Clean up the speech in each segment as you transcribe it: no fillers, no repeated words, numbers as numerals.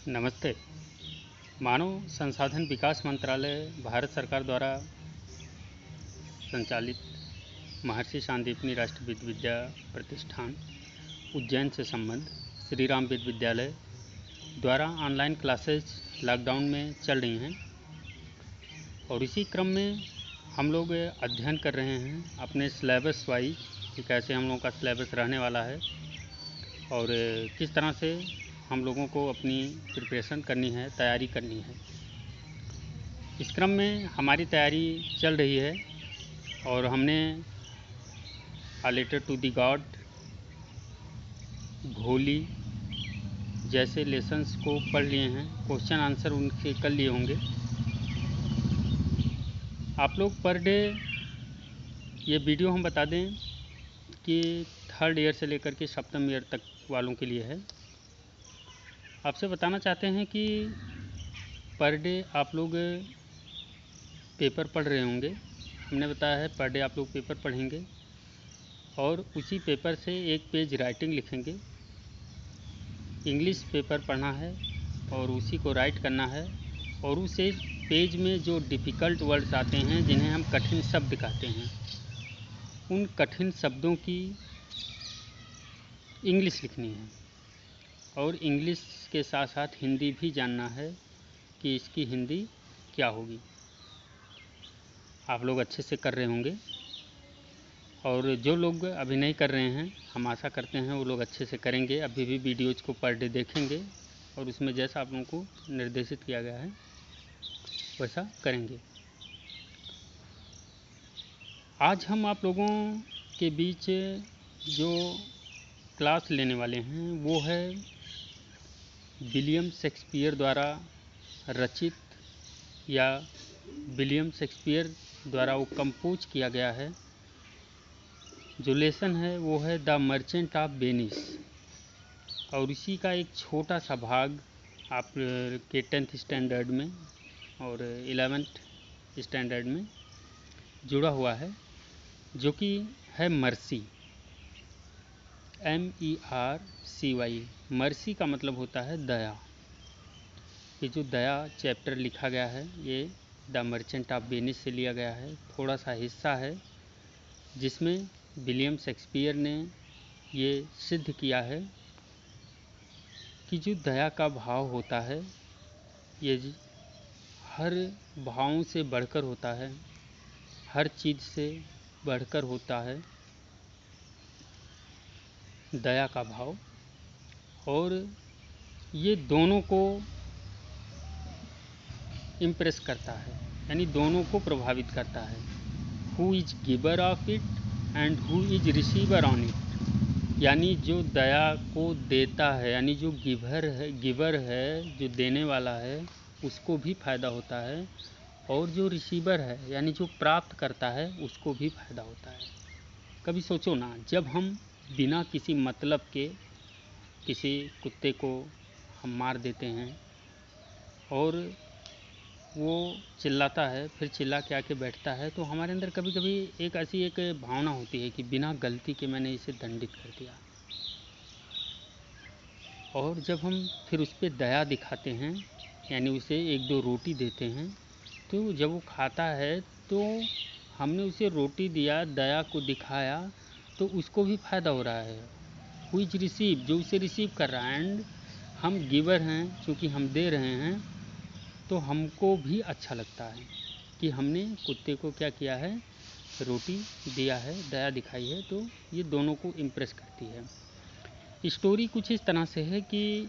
नमस्ते। मानव संसाधन विकास मंत्रालय भारत सरकार द्वारा संचालित महर्षि सांदीपनि राष्ट्रीय विधि विद्या प्रतिष्ठान उज्जैन से संबंध श्री राम विधि विद्यालय द्वारा ऑनलाइन क्लासेज लॉकडाउन में चल रही हैं और इसी क्रम में हम लोग अध्ययन कर रहे हैं अपने सिलेबस वाइज कि कैसे हम लोगों का सिलेबस रहने वाला है और किस तरह से हम लोगों को अपनी प्रिपरेशन करनी है, तैयारी करनी है। इस क्रम में हमारी तैयारी चल रही है और हमने a letter to the God, Bholi जैसे लेसन्स को पढ़ लिए हैं। क्वेश्चन आंसर उनके कर लिए होंगे। आप लोग पर डे ये वीडियो हम बता दें कि 3rd ईयर से लेकर के 7th ईयर तक वालों के लिए है। आपसे बताना चाहते हैं कि पर डे आप लोग पेपर पढ़ रहे होंगे। हमने बताया है पर डे आप लोग पेपर पढ़ेंगे और उसी पेपर से एक पेज राइटिंग लिखेंगे। इंग्लिश पेपर पढ़ना है और उसी को राइट करना है और उस एक पेज में जो डिफ़िकल्ट वर्ड्स आते हैं, जिन्हें हम कठिन शब्द कहते हैं, उन कठिन शब्दों की इंग्लिश लिखनी है और इंग्लिश के साथ साथ हिंदी भी जानना है कि इसकी हिंदी क्या होगी। आप लोग अच्छे से कर रहे होंगे और जो लोग अभी नहीं कर रहे हैं, हम आशा करते हैं वो लोग अच्छे से करेंगे। अभी भी वीडियोज़ को पर डे देखेंगे और उसमें जैसा आप लोगों को निर्देशित किया गया है वैसा करेंगे। आज हम आप लोगों के बीच जो क्लास लेने वाले हैं वो है विलियम शेक्सपियर द्वारा रचित या विलियम शेक्सपियर द्वारा वो कंपोज किया गया है। जो लेसन है वो है द मर्चेंट ऑफ वेनिस और इसी का एक छोटा सा भाग आप के 10th स्टैंडर्ड में और 11th स्टैंडर्ड में जुड़ा हुआ है, जो कि है मर्सी, MERCY। मर्सी का मतलब होता है दया। ये जो दया चैप्टर लिखा गया है ये द मर्चेंट ऑफ वेनिस से लिया गया है। थोड़ा सा हिस्सा है जिसमें विलियम शेक्सपियर ने ये सिद्ध किया है कि जो दया का भाव होता है ये हर भावों से बढ़कर होता है, हर चीज़ से बढ़कर होता है दया का भाव, और ये दोनों को इम्प्रेस करता है, यानी दोनों को प्रभावित करता है। Who is giver of it and who is receiver on it, यानी जो दया को देता है, यानी जो गिवर है जो देने वाला है उसको भी फ़ायदा होता है और जो रिसीवर है यानी जो प्राप्त करता है उसको भी फ़ायदा होता है। कभी सोचो ना, जब हम बिना किसी मतलब के किसी कुत्ते को हम मार देते हैं और वो चिल्लाता है, फिर चिल्ला के आके बैठता है, तो हमारे अंदर कभी कभी एक ऐसी एक भावना होती है कि बिना गलती के मैंने इसे दंडित कर दिया। और जब हम फिर उस पर दया दिखाते हैं, यानी उसे 1-2 रोटी देते हैं, तो जब वो खाता है तो हमने उसे रोटी दिया, दया को दिखाया, तो उसको भी फ़ायदा हो रहा है। हु इज रिसीव, जो उसे रिसीव कर रहा है, एंड हम गिवर हैं, चूँकि हम दे रहे हैं तो हमको भी अच्छा लगता है कि हमने कुत्ते को क्या किया है, रोटी दिया है, दया दिखाई है। तो ये दोनों को इम्प्रेस करती है। स्टोरी कुछ इस तरह से है कि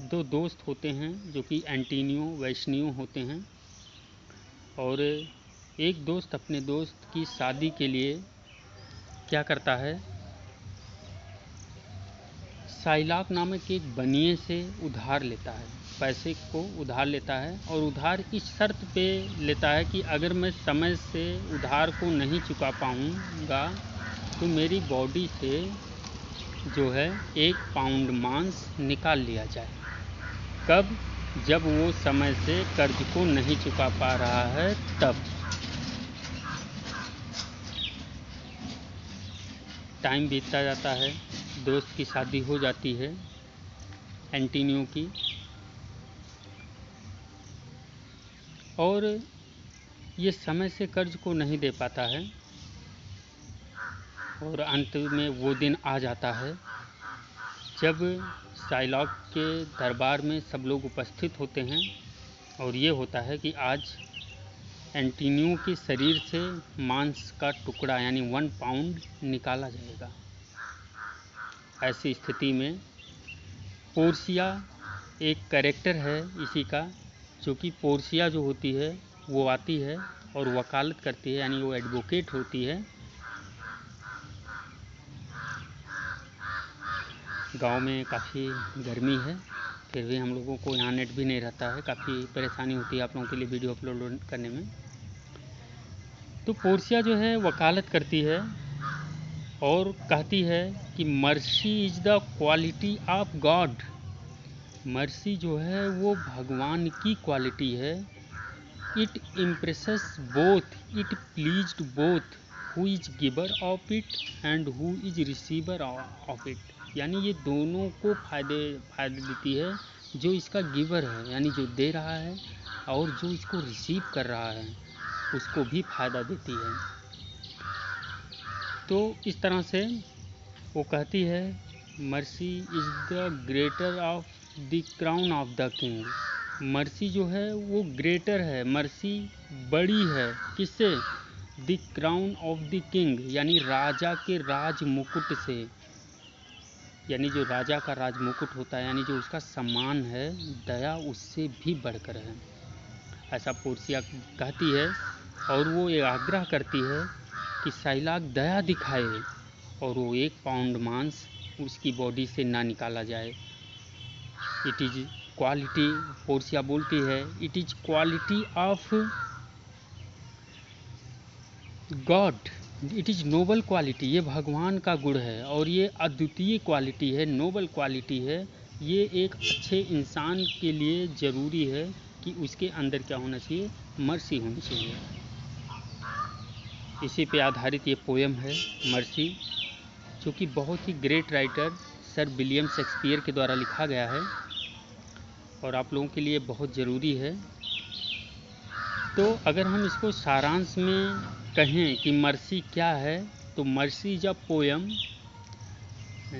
2 दोस्त होते हैं जो कि एंटीनियो वैशनियो होते हैं और एक दोस्त अपने दोस्त की शादी के लिए क्या करता है, साइलाक नामक एक बनिए से उधार लेता है, पैसे को उधार लेता है और उधार इस शर्त पे लेता है कि अगर मैं समय से उधार को नहीं चुका पाऊँगा तो मेरी बॉडी से जो है 1 पाउंड मांस निकाल लिया जाए। कब? जब वो समय से कर्ज को नहीं चुका पा रहा है तब। टाइम बीतता जाता है, दोस्त की शादी हो जाती है एंटीनियो की, और ये समय से कर्ज को नहीं दे पाता है, और अंत में वो दिन आ जाता है जब शाइलॉक के दरबार में सब लोग उपस्थित होते हैं, और ये होता है कि आज एंटोनियो के शरीर से मांस का टुकड़ा यानी 1 पाउंड निकाला जाएगा। ऐसी स्थिति में पोर्सिया एक कैरेक्टर है इसी का, जो कि पोर्सिया जो होती है वो आती है और वकालत करती है, यानी वो एडवोकेट होती है। गांव में काफ़ी गर्मी है, फिर भी हम लोगों को यहाँ नेट भी नहीं रहता है, काफ़ी परेशानी होती है आप लोगों के लिए वीडियो अपलोड करने में। तो पोर्सिया जो है वकालत करती है और कहती है कि mercy is the quality of God. Mercy जो है वो भगवान की क्वालिटी है। It impresses both, it pleased both who is giver of it and who is receiver of it. यानी ये दोनों को फायदे देती है, जो इसका गिवर है यानी जो दे रहा है, और जो इसको रिसीव कर रहा है उसको भी फ़ायदा देती है। तो इस तरह से वो कहती है mercy is the greater of the crown of the king. Mercy जो है वो ग्रेटर है, मर्सी बड़ी है किससे? The crown of the king, यानी राजा के राज मुकुट से। यानी जो राजा का राज मुकुट होता है, यानी जो उसका सम्मान है, दया उससे भी बढ़कर है, ऐसा पोर्सिया कहती है। और वो ये आग्रह करती है कि शाइलॉक दया दिखाए और वो 1 पाउंड मांस उसकी बॉडी से ना निकाला जाए। इट इज़ क्वालिटी, पोर्सिया बोलती है, it is quality of God, it is noble quality. ये भगवान का गुण है और ये अद्वितीय क्वालिटी है, नोबल क्वालिटी है। ये एक अच्छे इंसान के लिए ज़रूरी है कि उसके अंदर क्या होना चाहिए? मर्सी होनी चाहिए। इसी पे आधारित ये पोएम है मर्सी, जो कि बहुत ही great writer sir William Shakespeare के द्वारा लिखा गया है और आप लोगों के लिए बहुत ज़रूरी है। तो अगर हम इसको सारांश में कहें कि मर्सी क्या है, तो mercy is a poem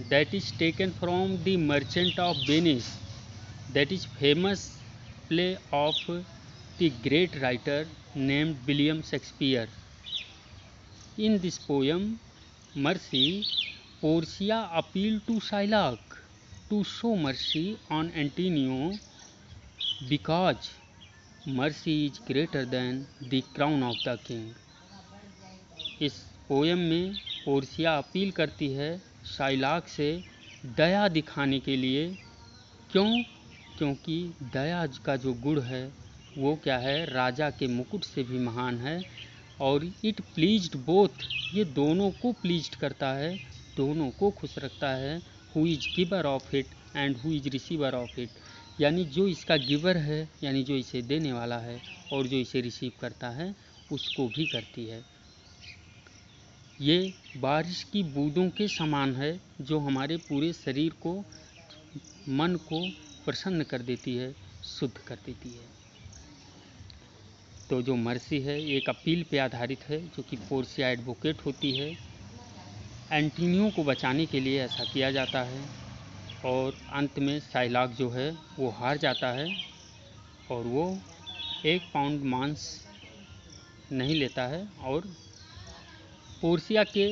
that is taken from the Merchant of Venice, that is famous play of the great writer named William Shakespeare. In this poem mercy, Portia appeal to Shylock to show mercy on Antonio because mercy is greater than the crown of the king. इस poem में Portia appeal करती है Shylock से दया दिखाने के लिए। क्यों? क्योंकि दया का जो गुण है वो क्या है? राजा के मुकुट से भी महान है। और इट प्लीज्ड बोथ, ये दोनों को प्लीज्ड करता है, दोनों को खुश रखता है। Who is giver of it and who is receiver of it, यानी जो इसका गिवर है यानी जो इसे देने वाला है, और जो इसे रिसीव करता है उसको भी करती है। ये बारिश की बूंदों के समान है जो हमारे पूरे शरीर को, मन को प्रसन्न कर देती है, शुद्ध कर देती है। तो जो मर्सी है एक अपील पे आधारित है, जो कि पोर्सिया एडवोकेट होती है। एंटोनियो को बचाने के लिए ऐसा किया जाता है और अंत में शाइलॉक जो है वो हार जाता है और वो 1 पाउंड मांस नहीं लेता है और पोर्सिया के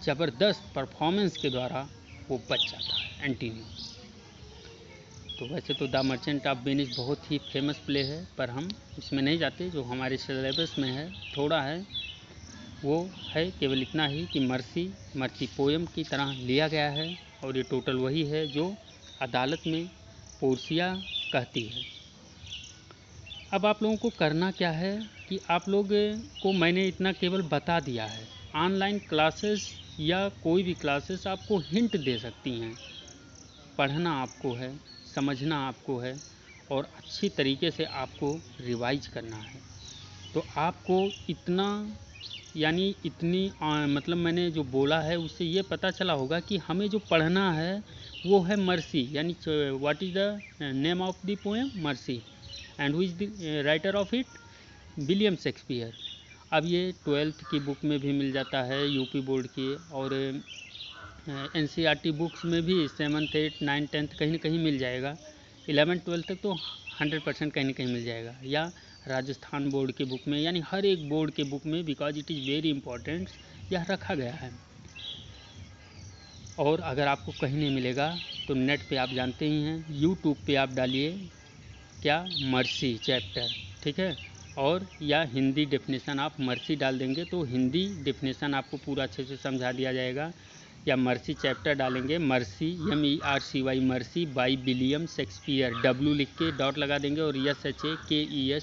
ज़बरदस्त परफॉर्मेंस के द्वारा वो बच जाता है एंटोनियो। तो वैसे तो द मर्चेंट ऑफ वेनिस बहुत ही फेमस प्ले है, पर हम इसमें नहीं जाते, जो हमारे सिलेबस में है थोड़ा है वो है केवल इतना ही कि मर्सी पोएम की तरह लिया गया है और ये टोटल वही है जो अदालत में पोर्सिया कहती है। अब आप लोगों को करना क्या है कि आप लोग को मैंने इतना केवल बता दिया है। ऑनलाइन क्लासेस या कोई भी क्लासेस आपको हिंट दे सकती हैं, पढ़ना आपको है, समझना आपको है और अच्छी तरीके से आपको रिवाइज करना है। तो आपको इतना यानी इतनी मतलब मैंने जो बोला है उससे ये पता चला होगा कि हमें जो पढ़ना है वो है मर्सी, यानी what is the name of the poem? Mercy. And who is the writer of it? William Shakespeare. अब ये 12th की बुक में भी मिल जाता है, यूपी बोर्ड की, और एनसीईआरटी बुक्स में भी 7th 8th 9th 10th कहीं ना कहीं मिल जाएगा। 11th 12th तक तो 100% कहीं ना कहीं मिल जाएगा, या राजस्थान बोर्ड के बुक में, यानी हर एक बोर्ड के बुक में, because it is very important, यह रखा गया है। और अगर आपको कहीं नहीं मिलेगा तो नेट पे आप जानते ही हैं, यूट्यूब पे आप डालिए क्या, मर्सी चैप्टर, ठीक है, और या हिंदी डेफिनेशन आप मर्सी डाल देंगे तो हिंदी डेफिनेशन आपको पूरा अच्छे से समझा दिया जाएगा। या मर्सी चैप्टर डालेंगे, mercy MERCY mercy by William Shakespeare, W लिख के डॉट लगा देंगे और SHAKESPEARE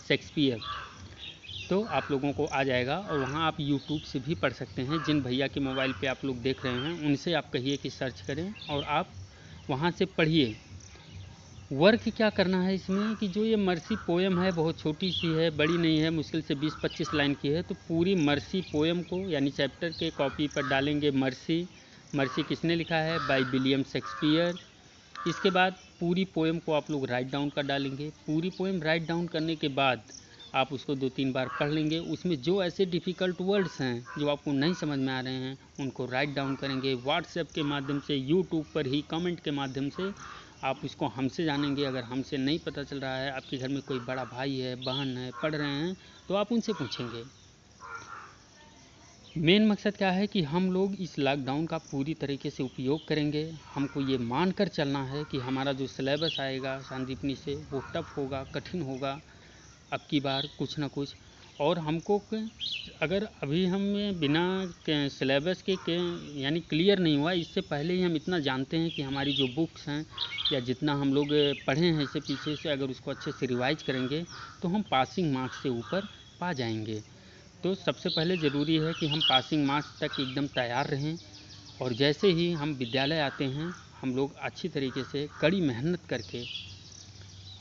शेक्सपियर, तो आप लोगों को आ जाएगा। और वहाँ आप यूट्यूब से भी पढ़ सकते हैं। जिन भैया के मोबाइल पे आप लोग देख रहे हैं उनसे आप कहिए कि सर्च करें और आप वहाँ से पढ़िए। वर्क क्या करना है इसमें कि जो ये मर्सी पोएम है बहुत छोटी सी है, बड़ी नहीं है, मुश्किल से 20-25 लाइन की है, तो पूरी मर्सी पोएम को यानी चैप्टर के कॉपी पर डालेंगे मर्सी। मर्सी किसने लिखा है? By William Shakespeare. इसके बाद पूरी पोएम को आप लोग राइट डाउन कर डालेंगे। पूरी पोएम राइट डाउन करने के बाद आप उसको 2-3 बार पढ़ लेंगे। उसमें जो ऐसे डिफ़िकल्ट वर्ड्स हैं जो आपको नहीं समझ में आ रहे हैं उनको राइट डाउन करेंगे। व्हाट्सएप के माध्यम से, यूट्यूब पर ही कमेंट के माध्यम से आप उसको हमसे जानेंगे। अगर हमसे नहीं पता चल रहा है, आपके घर में कोई बड़ा भाई है, बहन है, पढ़ रहे हैं, तो आप उनसे पूछेंगे। मेन मकसद क्या है कि हम लोग इस लॉकडाउन का पूरी तरीके से उपयोग करेंगे। हमको ये मान कर चलना है कि हमारा जो सिलेबस आएगा संदीपनी से वो टफ होगा, कठिन होगा अब की बार कुछ ना कुछ। और हमको अगर अभी हम बिना सिलेबस के यानी क्लियर नहीं हुआ, इससे पहले ही हम इतना जानते हैं कि हमारी जो बुक्स हैं या जितना हम लोग पढ़े हैं इससे पीछे से, अगर उसको अच्छे से रिवाइज करेंगे तो हम पासिंग मार्क्स से ऊपर पा जाएंगे। तो सबसे पहले ज़रूरी है कि हम पासिंग मार्क्स तक एकदम तैयार रहें। और जैसे ही हम विद्यालय आते हैं हम लोग अच्छी तरीके से कड़ी मेहनत करके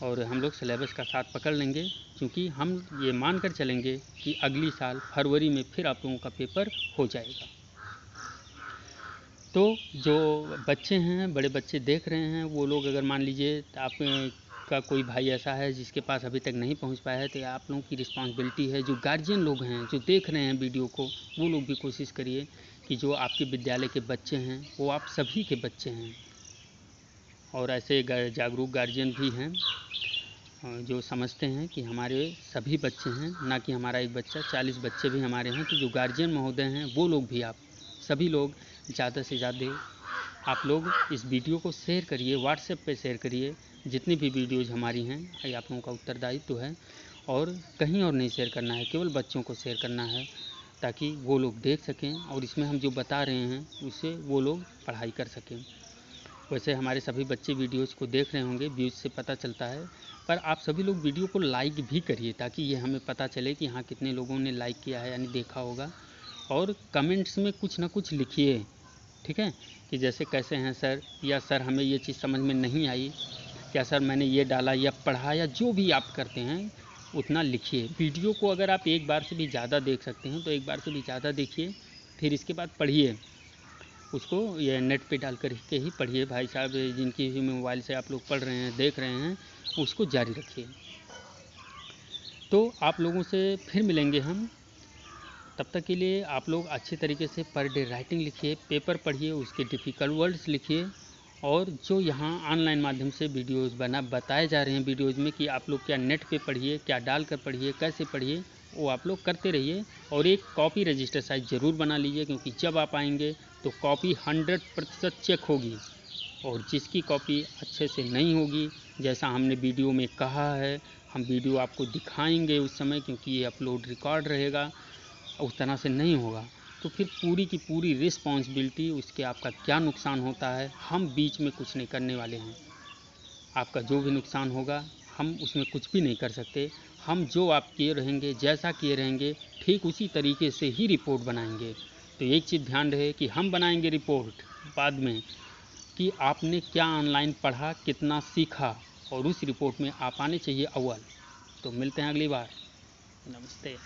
और हम लोग सिलेबस का साथ पकड़ लेंगे, क्योंकि हम ये मान कर चलेंगे कि अगली साल फरवरी में फिर आप लोगों का पेपर हो जाएगा। तो जो बच्चे हैं, बड़े बच्चे देख रहे हैं, वो लोग अगर मान लीजिए आप का कोई भाई ऐसा है जिसके पास अभी तक नहीं पहुंच पाया है, तो आप लोगों की रिस्पांसिबिलिटी है। जो गार्जियन लोग हैं जो देख रहे हैं वीडियो को, वो लोग भी कोशिश करिए कि जो आपके विद्यालय के बच्चे हैं वो आप सभी के बच्चे हैं। और ऐसे जागरूक गार्जियन भी हैं जो समझते हैं कि हमारे सभी बच्चे हैं, ना कि हमारा एक बच्चा, 40 बच्चे भी हमारे हैं। तो जो गार्जियन महोदय हैं वो लोग भी, आप सभी लोग ज़्यादा से ज़्यादा आप लोग इस वीडियो को शेयर करिए, व्हाट्सएप पे शेयर करिए। जितनी भी वीडियोज़ हमारी हैं ये आप लोगों का उत्तरदायित्व है, और कहीं और नहीं शेयर करना है, केवल बच्चों को शेयर करना है ताकि वो लोग देख सकें और इसमें हम जो बता रहे हैं उससे वो लोग पढ़ाई कर सकें। वैसे हमारे सभी बच्चे वीडियोज़ को देख रहे होंगे, व्यूज़ से पता चलता है, पर आप सभी लोग वीडियो को लाइक भी करिए ताकि ये हमें पता चले कि हाँ कितने लोगों ने लाइक किया है, यानी देखा होगा। और कमेंट्स में कुछ ना कुछ लिखिए, ठीक है, कि जैसे कैसे हैं सर, या सर हमें ये चीज़ समझ में नहीं आई, या सर मैंने ये डाला या पढ़ा, या जो भी आप करते हैं उतना लिखिए। वीडियो को अगर आप एक बार से भी ज़्यादा देख सकते हैं तो एक बार से भी ज़्यादा देखिए, फिर इसके बाद पढ़िए उसको, ये नेट पे डाल कर के ही पढ़िए। भाई साहब जिनकी भी मोबाइल से आप लोग पढ़ रहे हैं, देख रहे हैं, उसको जारी रखिए। तो आप लोगों से फिर मिलेंगे हम, तब तक के लिए आप लोग अच्छे तरीके से पर डे राइटिंग लिखिए, पेपर पढ़िए, उसके डिफ़िकल्ट वर्ड्स लिखिए। और जो यहाँ ऑनलाइन माध्यम से वीडियोज़ बताए जा रहे हैं वीडियोज़ में कि आप लोग क्या नेट पे पढ़िए, क्या डाल कर पढ़िए, कैसे पढ़िए, वो आप लोग करते रहिए। और एक कॉपी रजिस्टर साइज ज़रूर बना लीजिए, क्योंकि जब आप आएंगे तो कॉपी 100% चेक होगी। और जिसकी कॉपी अच्छे से नहीं होगी, जैसा हमने वीडियो में कहा है, हम वीडियो आपको दिखाएंगे उस समय, क्योंकि ये अपलोड रिकॉर्ड रहेगा, उस तरह से नहीं होगा तो फिर पूरी की पूरी रिस्पॉन्सिबिलिटी उसके आपका क्या नुकसान होता है, हम बीच में कुछ नहीं करने वाले हैं। आपका जो भी नुकसान होगा हम उसमें कुछ भी नहीं कर सकते। हम जो आप किए रहेंगे, जैसा किए रहेंगे, ठीक उसी तरीके से ही रिपोर्ट बनाएंगे। तो एक चीज़ ध्यान रहे कि हम बनाएंगे रिपोर्ट बाद में कि आपने क्या ऑनलाइन पढ़ा, कितना सीखा, और उस रिपोर्ट में आप आने चाहिए अव्वल। तो मिलते हैं अगली बार। नमस्ते।